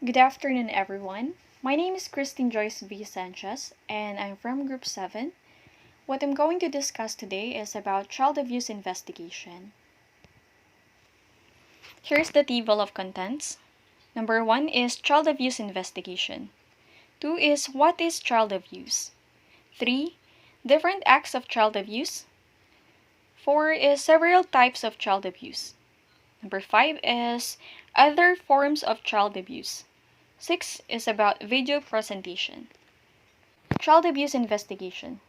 Good afternoon, everyone. My name is Christine Joyce V. Sanchez, and I'm from Group 7. What I'm going to discuss today is about child abuse investigation. Here's the table of contents. Number 1 is child abuse investigation. 2 is what is child abuse. 3. Different acts of child abuse. 4 is several types of child abuse. Number 5 is other forms of child abuse. 6 is about video presentation. Child abuse investigation.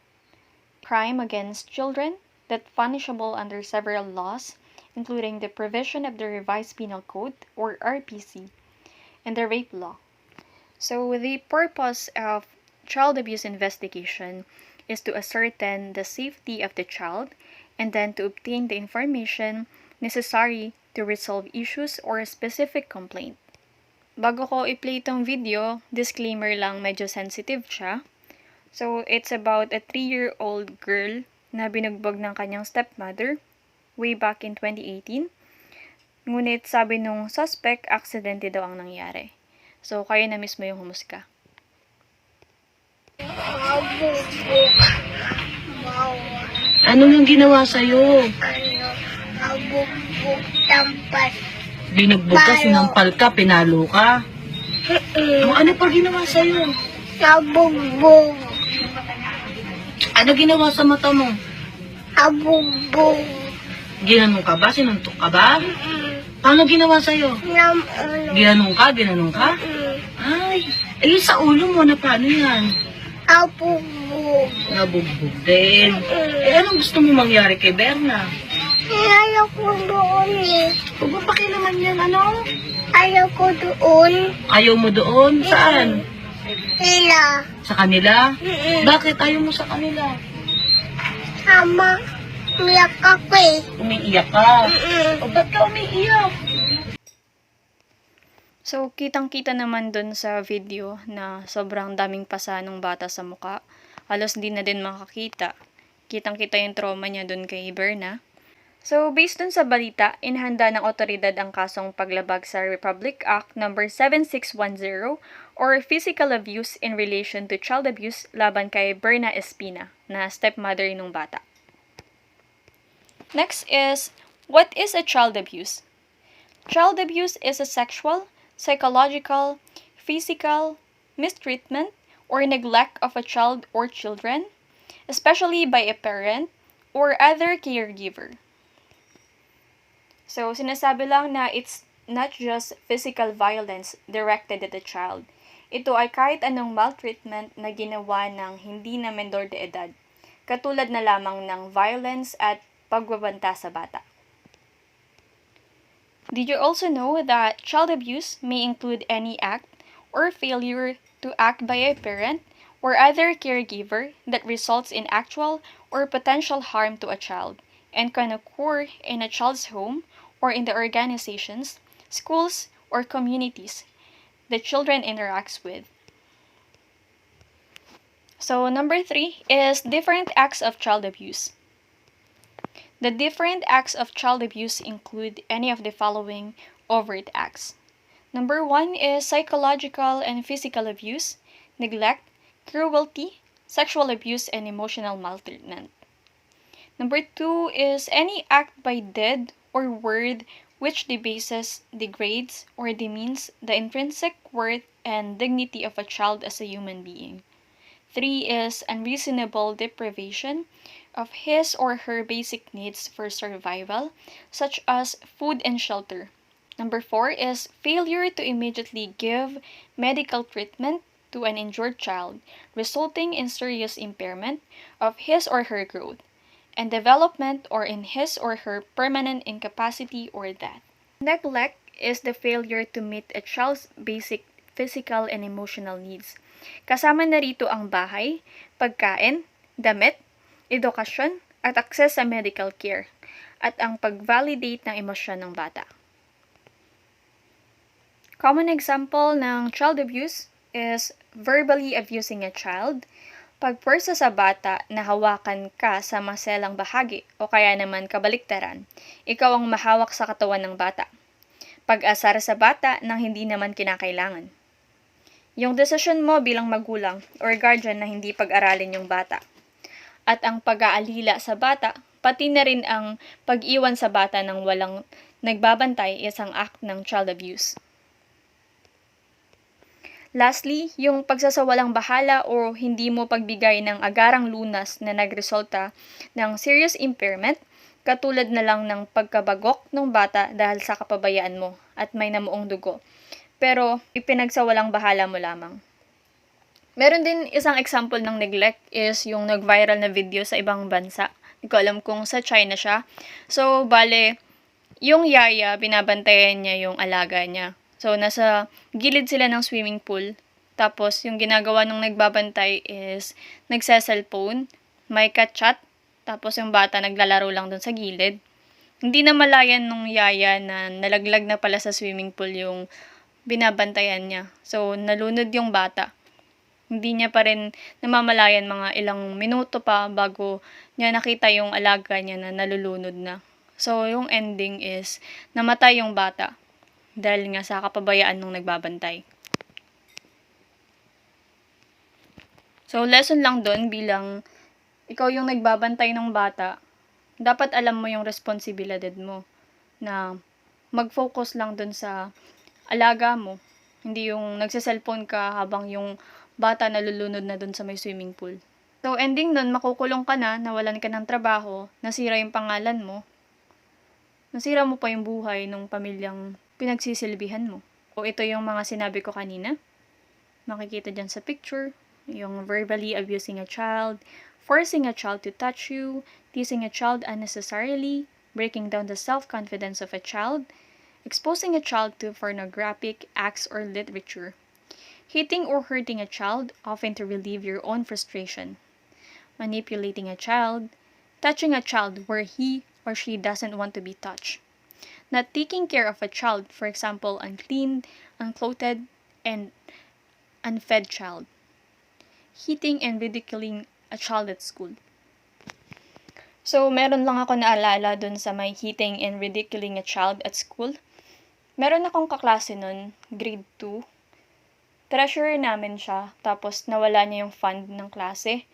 Crime against children that punishable under several laws, including the provision of the Revised Penal Code, or RPC, and the rape law. So the purpose of child abuse investigation is to ascertain the safety of the child and then to obtain the information necessary to resolve issues or a specific complaint. Bago ko i-play itong video, disclaimer lang, medyo sensitive siya. So, it's about a 3-year-old girl na binugbog ng kanyang stepmother way back in 2018. Ngunit sabi nung suspect, aksidente daw ang nangyari. So, kayo na mismo yung humusga. Ano yung ginawa sa'yo? Nabugbog tampas. Binugbog ka, sinampal ka, pinalo ka. Ano pa ginawa sa'yo? Nabugbog. Ano ginawa sa mata mo? Nabugbog. Ginanong ka ba? Sinuntok ka ba? Paano ginawa sa'yo? Ginanong ka? Ay, sa ulo mo na paano yan? Nabugbog. Nabugbog din. Anong gusto mo mangyari kay Berna? Ayaw ko doon eh. Huwag mo pakilaman yan, ano? Ayaw ko doon. Ayaw mo doon? Saan? Sila. Sa kanila? Bakit ayaw mo sa kanila? Ama, umiyak ako eh. Umiiyak ka? O ba't ka umiiyak? So, kitang-kita naman dun sa video na sobrang daming pasa ng bata sa muka. Halos di na din makakita. Kitang-kita yung trauma niya dun kay Berna. So, based dun sa balita, inhanda ng otoridad ang kasong paglabag sa Republic Act No. 7610 or Physical Abuse in Relation to Child Abuse laban kay Berna Espina na stepmother ng bata. Next is, what is a child abuse? Child abuse is a sexual, psychological, physical mistreatment or neglect of a child or children, especially by a parent or other caregiver. So, sinasabi lang na it's not just physical violence directed at the child. Ito ay kahit anong maltreatment na ginawa ng hindi na menor de edad, katulad na lamang ng violence at pagbabanta sa bata. Did you also know that child abuse may include any act or failure to act by a parent or other caregiver that results in actual or potential harm to a child and can occur in a child's home or in the organizations, schools, or communities the children interacts with. So, number 3 is different acts of child abuse. The different acts of child abuse include any of the following overt acts. Number 1 is psychological and physical abuse, neglect, cruelty, sexual abuse, and emotional maltreatment. Number 2 is any act by deed or word which debases, degrades, or demeans the intrinsic worth and dignity of a child as a human being. 3 is unreasonable deprivation of his or her basic needs for survival, such as food and shelter. Number 4 is failure to immediately give medical treatment to an injured child, resulting in serious impairment of his or her growth and development or in his or her permanent incapacity or death. Neglect is the failure to meet a child's basic physical and emotional needs. Kasama na rito ang bahay, pagkain, damit, edukasyon, at access sa medical care, at ang pag-validate ng emosyon ng bata. Common example ng child abuse is verbally abusing a child, pagpwersa sa bata na hawakan ka sa maselang bahagi o kaya naman kabaliktaran, ikaw ang mahawak sa katawan ng bata. Pag-asar sa bata nang hindi naman kinakailangan. yung desisyon mo bilang magulang or guardian na hindi pag-aralin yung bata. At ang pag-aalila sa bata, pati na rin ang pag-iwan sa bata ng walang nagbabantay isang act ng child abuse. Lastly, yung pagsasawalang bahala o hindi mo pagbigay ng agarang lunas na nagresulta ng serious impairment, katulad na lang ng pagkabagok ng bata dahil sa kapabayaan mo at may namuong dugo, pero ipinagsawalang bahala mo lamang. Meron din isang example ng neglect is yung nag-viral na video sa ibang bansa. Hindi ko alam kung sa China siya. So, bale, yung yaya, binabantayan niya yung alaga niya. So, nasa gilid sila ng swimming pool. Tapos, yung ginagawa nung nagbabantay is nagsa-cellphone, may ka-chat, tapos yung bata naglalaro lang dun sa gilid. Hindi na malayan nung yaya na nalaglag na pala sa swimming pool yung binabantayan niya. So, nalunod yung bata. Hindi niya pa rin namamalayan, mga ilang minuto pa bago niya nakita yung alaga niya na nalulunod na. So, yung ending is namatay yung bata dahil nga sa kapabayaan nung nagbabantay. So, lesson lang doon bilang ikaw yung nagbabantay ng bata, dapat alam mo yung responsibilidad mo na mag-focus lang doon sa alaga mo. Hindi yung nagsa-cellphone ka habang yung bata nalulunod na doon sa may swimming pool. So, ending nun, makukulong ka na, nawalan ka ng trabaho, nasira yung pangalan mo, nasira mo pa yung buhay ng pamilyang pinagsisilbihan mo. O ito yung mga sinabi ko kanina. Makikita dyan sa picture. Yung verbally abusing a child, forcing a child to touch you, teasing a child unnecessarily, breaking down the self-confidence of a child, exposing a child to pornographic acts or literature, hitting or hurting a child, often to relieve your own frustration, manipulating a child, touching a child where he or she doesn't want to be touched, not taking care of a child, for example, unclean, unclothed, and unfed child, hitting and ridiculing a child at school. So, meron lang ako naalala dun sa may hitting and ridiculing a child at school. Meron akong kaklase nun, grade 2. Treasurer namin siya, tapos nawala niya yung fund ng klase.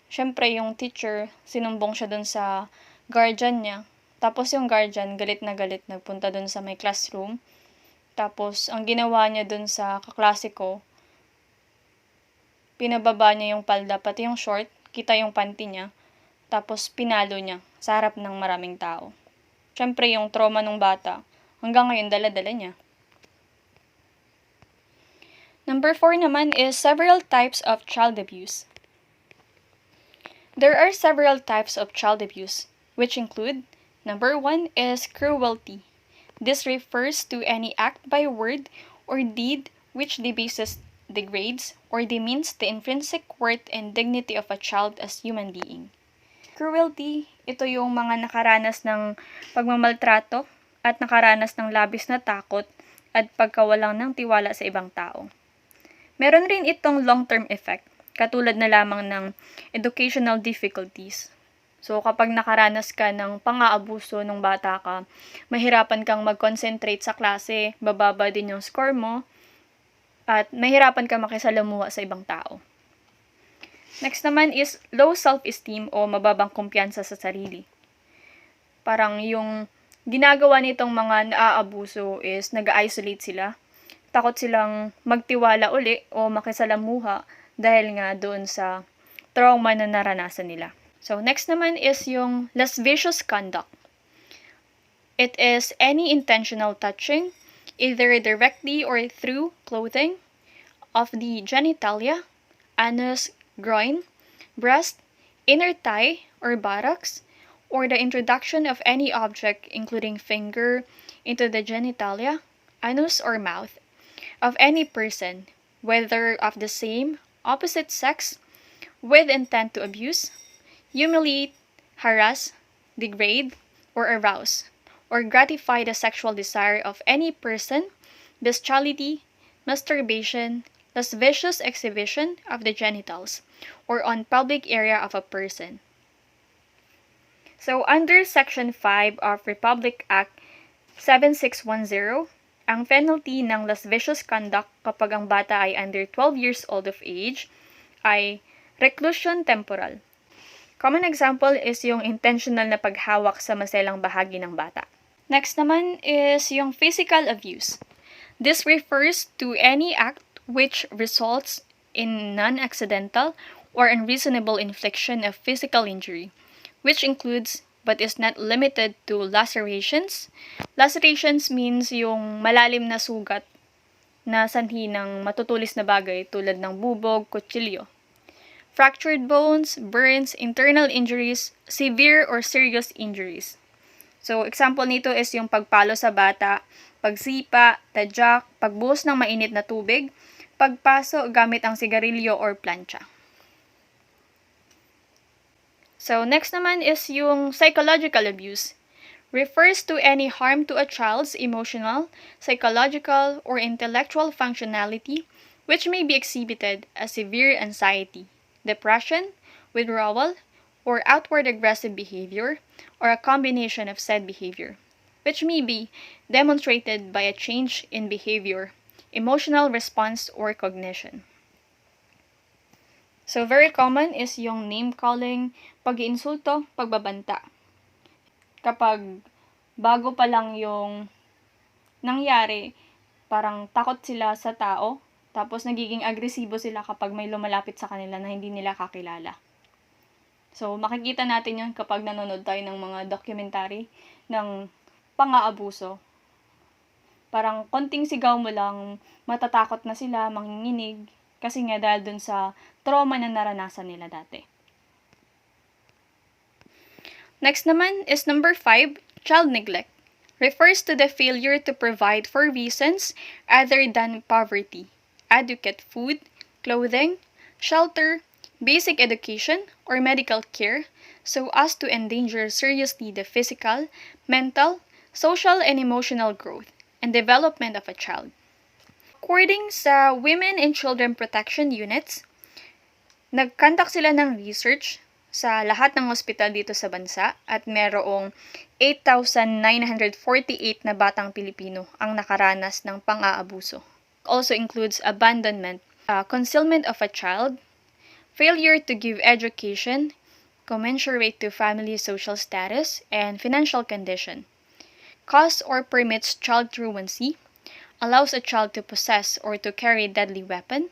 Siyempre, yung teacher, sinumbong siya dun sa guardian niya. Tapos yung guardian, galit na galit, nagpunta dun sa may classroom. Tapos, ang ginawa niya dun sa kaklase ko, pinababa niya yung palda, pati yung short, kita yung panty niya. Tapos, pinalo niya sa harap ng maraming tao. Siyempre, yung trauma ng bata, hanggang ngayon, dala-dala niya. Number 4 naman is several types of child abuse. There are several types of child abuse, which include, number 1 is cruelty. This refers to any act by word or deed which debases, degrades, or demeans the intrinsic worth and dignity of a child as human being. Cruelty, ito yung mga nakaranas ng pagmamaltrato at nakaranas ng labis na takot at pagkawalang ng tiwala sa ibang tao. Meron rin itong long-term effect, katulad na lamang ng educational difficulties. So, kapag nakaranas ka ng pang-aabuso ng bata ka, mahirapan kang mag-concentrate sa klase, bababa din yung score mo, at mahirapan kang makisalamuha sa ibang tao. Next naman is low self-esteem o mababang kumpiyansa sa sarili. Parang yung ginagawa nitong mga naaabuso is nag-isolate sila. Takot silang magtiwala uli o makisalamuha dahil nga doon sa trauma na naranasan nila. So, next naman is yung lascivious conduct. It is any intentional touching, either directly or through clothing, of the genitalia, anus, groin, breast, inner thigh or buttocks, or the introduction of any object including finger into the genitalia, anus, or mouth of any person, whether of the same, opposite sex, with intent to abuse, humiliate, harass, degrade, or arouse, or gratify the sexual desire of any person, bestiality, masturbation, lascivious exhibition of the genitals, or on public area of a person. So, under Section 5 of Republic Act 7610, Ang penalty ng lascivious conduct kapag ang bata ay under 12 years old of age ay reclusion temporal. Common example is yung intentional na paghawak sa maselang bahagi ng bata. Next naman is yung physical abuse. This refers to any act which results in non-accidental or unreasonable infliction of physical injury, which includes but is not limited to lacerations. Lacerations means yung malalim na sugat na sanhi ng matutulis na bagay tulad ng bubog, kutsilyo. Fractured bones, burns, internal injuries, severe or serious injuries. So, example nito is yung pagpalo sa bata, pagsipa, tadyak, pagbuhos ng mainit na tubig, pagpaso gamit ang sigarilyo or plancha. So, next naman is yung psychological abuse. Refers to any harm to a child's emotional, psychological, or intellectual functionality which may be exhibited as severe anxiety, depression, withdrawal, or outward aggressive behavior, or a combination of said behavior, which may be demonstrated by a change in behavior, emotional response, or cognition. So, very common is yung name-calling, pag-iinsulto, pagbabanta. Kapag bago pa lang yung nangyari, parang takot sila sa tao, tapos nagiging agresibo sila kapag may lumalapit sa kanila na hindi nila kakilala. So, makikita natin yun kapag nanonood tayo ng mga documentary ng pang-aabuso. Parang konting sigaw mo lang, matatakot na sila, manginginig, kasi nga dahil dun sa trauma na naranasan nila dati. Next naman is number 5, child neglect. Refers to the failure to provide for reasons other than poverty, adequate food, clothing, shelter, basic education, or medical care, so as to endanger seriously the physical, mental, social, and emotional growth and development of a child. According sa Women and Children Protection Units, nag-conduct sila ng research sa lahat ng ospital dito sa bansa at merong 8,948 na batang Pilipino ang nakaranas ng pang-aabuso. Also includes abandonment, concealment of a child, failure to give education, commensurate to family social status and financial condition, cause or permits child truancy, allows a child to possess or to carry a deadly weapon,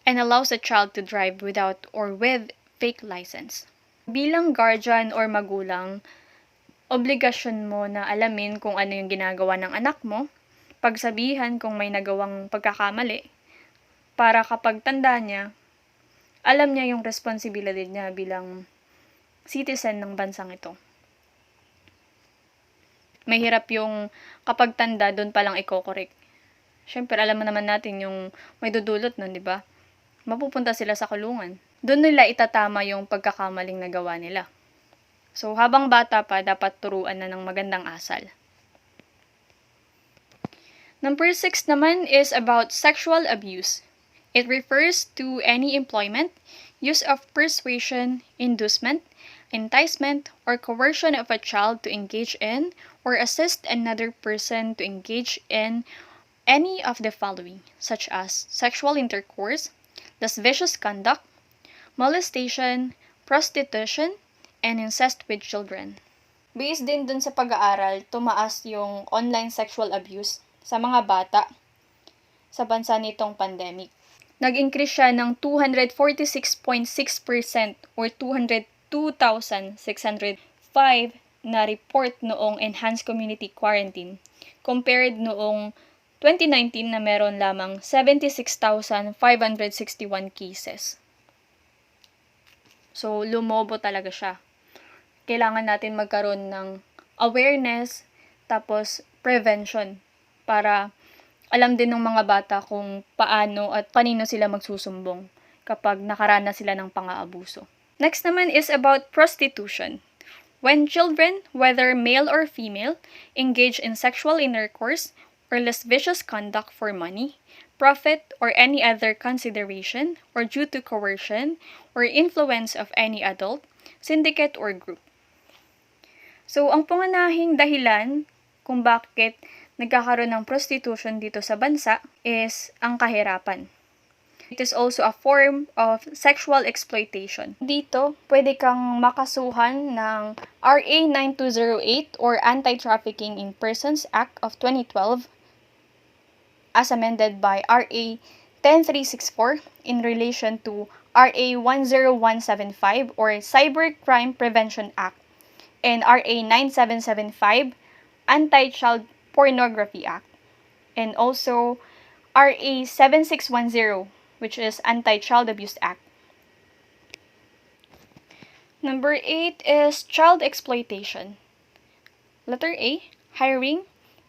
and allows a child to drive without or with fake license. Bilang guardian or magulang, obligasyon mo na alamin kung ano yung ginagawa ng anak mo, pagsabihan kung may nagawang pagkakamali, para kapag tanda niya, alam niya yung responsibilidad niya bilang citizen ng bansang ito. Mahirap yung kapag tanda, doon palang i-correct. Siyempre, alam mo naman natin yung may dudulot nun, di ba? Mapupunta sila sa kulungan. Doon nila itatama yung pagkakamaling nagawa nila. So, habang bata pa, dapat turuan na ng magandang asal. Number 6 naman is about sexual abuse. It refers to any employment, use of persuasion, inducement, enticement, or coercion of a child to engage in or assist another person to engage in any of the following, such as sexual intercourse, lascivious conduct, molestation, prostitution, and incest with children. Based din dun sa pag-aaral, tumaas yung online sexual abuse sa mga bata sa bansa nitong pandemic. Nag-increase siya ng 246.6% or 202,605 na report noong enhanced community quarantine compared noong 2019 na meron lamang 76,561 cases. So, lumobo talaga siya. Kailangan natin magkaroon ng awareness, tapos prevention, para alam din ng mga bata kung paano at kanino sila magsusumbong kapag nakaranas sila ng pang-aabuso. Next naman is about prostitution. When children, whether male or female, engage in sexual intercourse or lascivious conduct for money, profit, or any other consideration, or due to coercion or influence of any adult, syndicate, or group. So, ang pangunahing dahilan kung bakit nagkakaroon ng prostitution dito sa bansa is ang kahirapan. It is also a form of sexual exploitation. Dito, pwede kang makasuhan ng RA 9208 or Anti-Trafficking in Persons Act of 2012 as amended by RA 10364 in relation to RA 10175 or Cybercrime Prevention Act and RA 9775 Anti-Child Pornography Act and also RA 7610 which is Anti-Child Abuse Act. Number 8 is child exploitation. Letter A, hiring,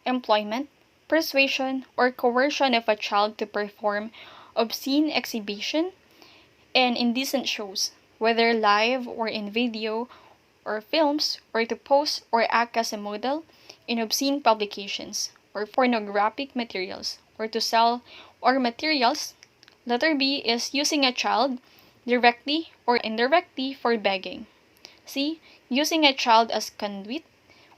employment, persuasion, or coercion of a child to perform obscene exhibition and indecent shows, whether live or in video or films, or to pose or act as a model in obscene publications or pornographic materials, or to sell or materials. Letter B is using a child directly or indirectly for begging. C, using a child as conduit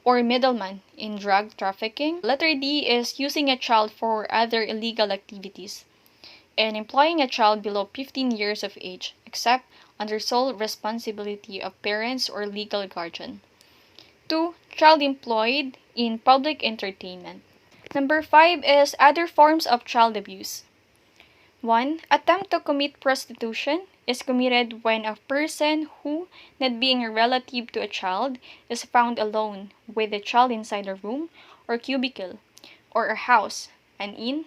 or middleman in drug trafficking. Letter D is using a child for other illegal activities and employing a child below 15 years of age, except under sole responsibility of parents or legal guardian. 2. Child employed in public entertainment. Number 5 is other forms of child abuse. 1. Attempt to commit prostitution is committed when a person who, not being a relative to a child, is found alone with the child inside a room or cubicle, or a house, an inn,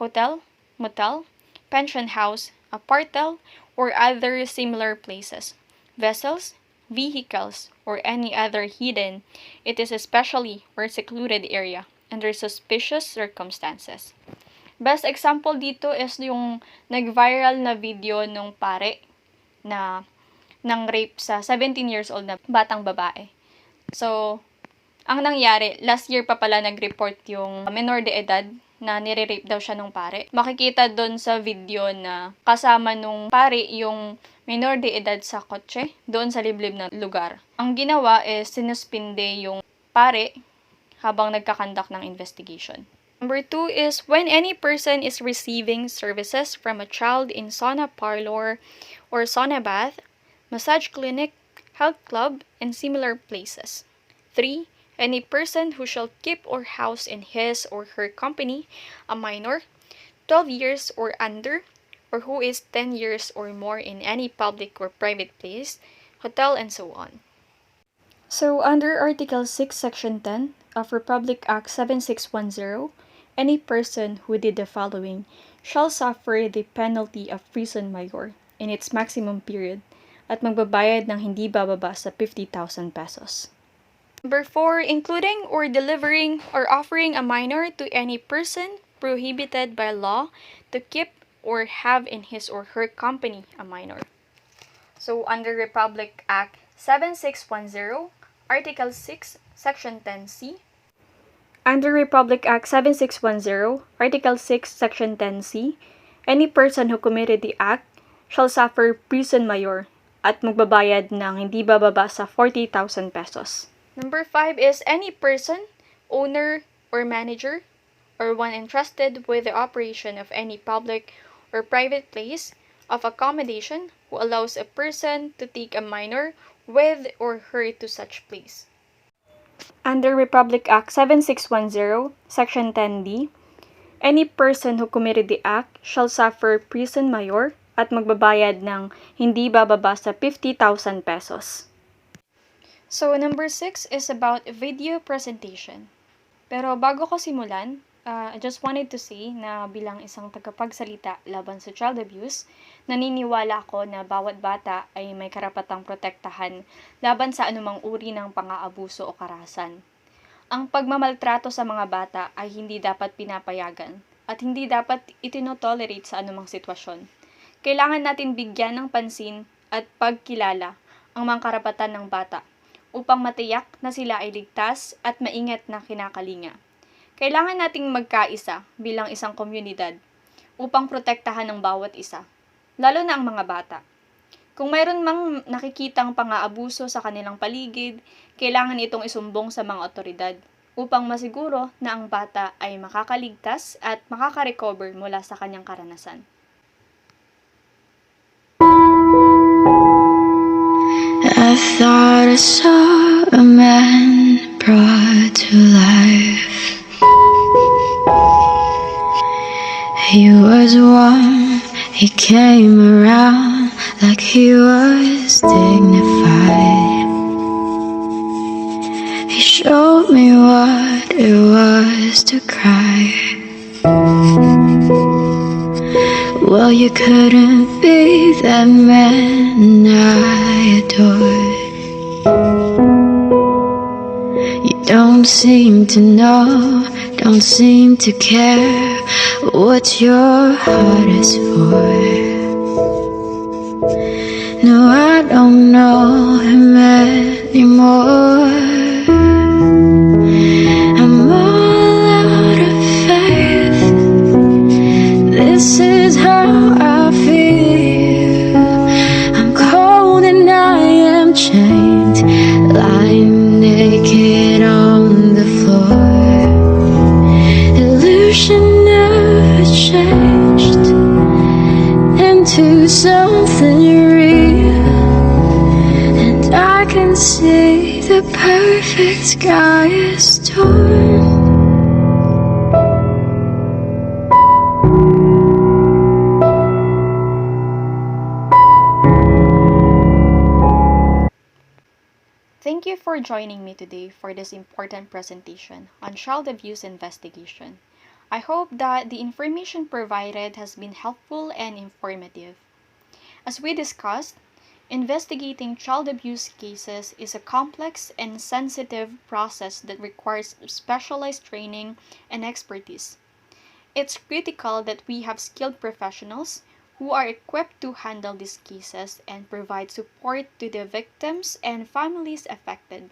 hotel, motel, pension house, apartel, or other similar places, vessels, vehicles, or any other hidden, it is especially or secluded area under suspicious circumstances. Best example dito is yung nag-viral na video nung pare na ng rape sa 17 years old na batang babae. So, ang nangyari, last year pa pala nag-report yung minor de edad na nire-rape daw siya nung pare. Makikita doon sa video na kasama nung pare yung minor de edad sa kotse doon sa liblib na lugar. Ang ginawa is sinuspinde yung pare habang nagkakandak ng investigation. Number 2 is when any person is receiving services from a child in sauna parlor or sauna bath, massage clinic, health club, and similar places. 3. Any person who shall keep or house in his or her company a minor, 12 years or under, or who is 10 years or more in any public or private place, hotel, and so on. So, under Article 6, Section 10 of Republic Act 7610, any person who did the following shall suffer the penalty of prison mayor in its maximum period at magbabayad ng hindi bababa sa 50,000 pesos. Number 4, including or delivering or offering a minor to any person prohibited by law to keep or have in his or her company a minor. So, under Republic Act 7610, Article 6, Section 10C, under Republic Act 7610, Article 6, Section 10C, any person who committed the act shall suffer prison mayor at magbabayad ng hindi bababa sa 40,000 pesos. Number 5 is any person, owner or manager, or one entrusted with the operation of any public or private place of accommodation who allows a person to take a minor with or her to such place. Under Republic Act 7610, Section 10D, any person who committed the act shall suffer prison mayor at magbabayad ng hindi bababa sa 50,000 pesos. So, number 6 is about video presentation. Pero bago ko simulan, I just wanted to say na bilang isang tagapagsalita laban sa child abuse, naniniwala ako na bawat bata ay may karapatang protektahan laban sa anumang uri ng pang-aabuso o karahasan. Ang pagmamaltrato sa mga bata ay hindi dapat pinapayagan at hindi dapat itinotolerate sa anumang sitwasyon. Kailangan natin bigyan ng pansin at pagkilala ang mga karapatan ng bata upang matiyak na sila ay ligtas at maingat na kinakalinga. Kailangan nating magkaisa bilang isang komunidad upang protektahan ng bawat isa, lalo na ang mga bata. Kung mayroon mang nakikitang pang-aabuso sa kanilang paligid, kailangan itong isumbong sa mga otoridad upang masiguro na ang bata ay makakaligtas at makaka-recover mula sa kanyang karanasan. I thought I saw a man brought to life. He was warm, he came around like he was dignified. He showed me what it was to cry. Well, you couldn't be that man I adored. You don't seem to know, don't seem to care what your heart is for. No, I don't know him anymore. I'm all out of faith. This is how I feel. I'm cold and I am chained, lying naked on the floor. Illusion never changed into something real, and I can see the perfect sky is torn. Thank you for joining me today for this important presentation on child abuse investigation. I hope that the information provided has been helpful and informative. As we discussed, investigating child abuse cases is a complex and sensitive process that requires specialized training and expertise. It's critical that we have skilled professionals who are equipped to handle these cases and provide support to the victims and families affected.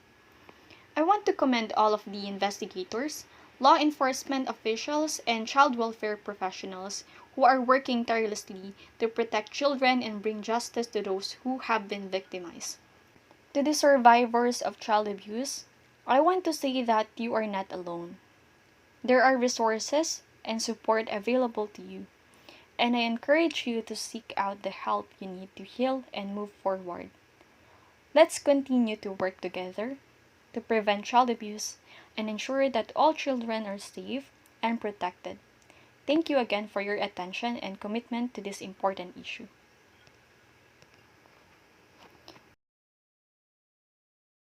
I want to commend all of the investigators, law enforcement officials, and child welfare professionals who are working tirelessly to protect children and bring justice to those who have been victimized. To the survivors of child abuse, I want to say that you are not alone. There are resources and support available to you, and I encourage you to seek out the help you need to heal and move forward. Let's continue to work together to prevent child abuse and ensure that all children are safe and protected. Thank you again for your attention and commitment to this important issue.